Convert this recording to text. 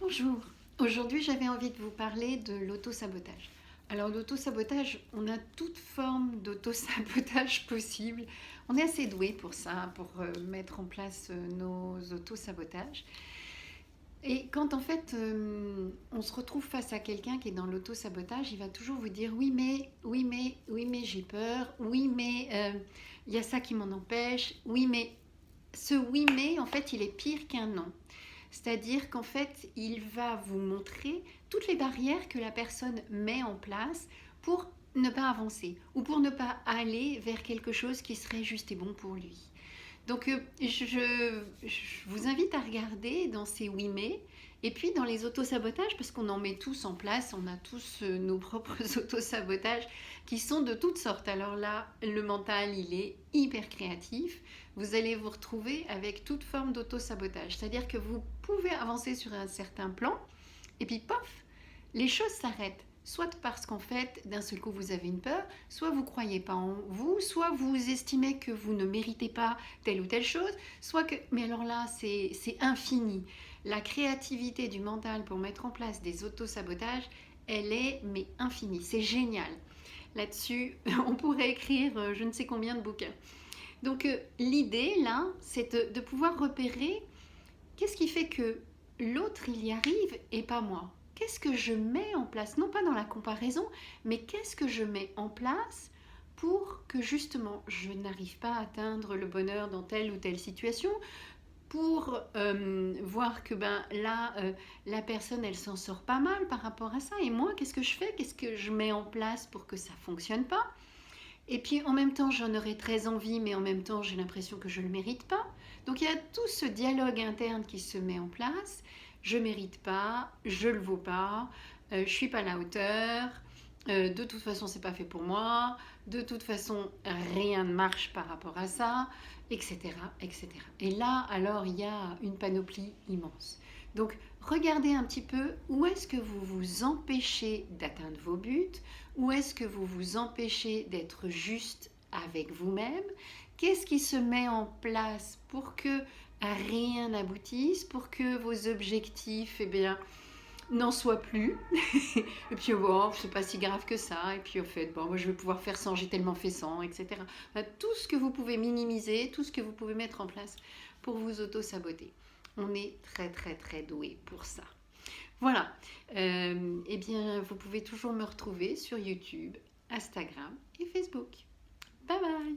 Bonjour, aujourd'hui j'avais envie de vous parler de l'auto-sabotage. Alors l'auto-sabotage, on a toute forme d'auto-sabotage possible. On est assez doué pour ça, pour mettre en place nos auto-sabotages. Et quand en fait on se retrouve face à quelqu'un qui est dans l'auto-sabotage, il va toujours vous dire oui mais, oui mais, oui mais j'ai peur, oui mais il y a ça qui m'en empêche, oui mais... Ce oui mais en fait il est pire qu'un non. C'est-à-dire qu'en fait, il va vous montrer toutes les barrières que la personne met en place pour ne pas avancer ou pour ne pas aller vers quelque chose qui serait juste et bon pour lui. Donc, je vous invite à regarder dans ces oui mais et puis dans les autosabotages, parce qu'on en met tous en place, on a tous nos propres autosabotages qui sont de toutes sortes. Alors là, le mental, il est hyper créatif. Vous allez vous retrouver avec toute forme d'autosabotage. C'est-à-dire que vous pouvez avancer sur un certain plan et puis pof, les choses s'arrêtent. Soit parce qu'en fait, d'un seul coup, vous avez une peur, soit vous ne croyez pas en vous, soit vous estimez que vous ne méritez pas telle ou telle chose, soit que... Mais alors là, c'est infini. La créativité du mental pour mettre en place des autosabotages, elle est mais infinie. C'est génial. Là-dessus, on pourrait écrire je ne sais combien de bouquins. Donc l'idée, là, c'est de pouvoir repérer qu'est-ce qui fait que l'autre, il y arrive et pas moi. Qu'est-ce que je mets en place, non pas dans la comparaison, mais qu'est-ce que je mets en place pour que justement je n'arrive pas à atteindre le bonheur dans telle ou telle situation, pour voir que la personne elle s'en sort pas mal par rapport à ça, et moi qu'est-ce que je fais, qu'est-ce que je mets en place pour que ça fonctionne pas. Et puis en même temps, j'en aurais très envie, mais en même temps, j'ai l'impression que je ne le mérite pas. Donc il y a tout ce dialogue interne qui se met en place. Je ne mérite pas, je ne le vaux pas, je ne suis pas à la hauteur, de toute façon, c'est pas fait pour moi, de toute façon, rien ne marche par rapport à ça, etc., etc. Et là, alors, il y a une panoplie immense. Donc, regardez un petit peu où est-ce que vous vous empêchez d'atteindre vos buts, où est-ce que vous vous empêchez d'être juste avec vous-même, qu'est-ce qui se met en place pour que rien n'aboutisse, pour que vos objectifs, eh bien, n'en soient plus. Et puis bon, c'est pas si grave que ça. Et puis au fait, bon, moi je vais pouvoir faire sans, j'ai tellement fait sans, etc. Enfin, tout ce que vous pouvez minimiser, tout ce que vous pouvez mettre en place pour vous auto-saboter. On est très très très doué pour ça. Voilà. Eh bien, vous pouvez toujours me retrouver sur YouTube, Instagram et Facebook. Bye bye.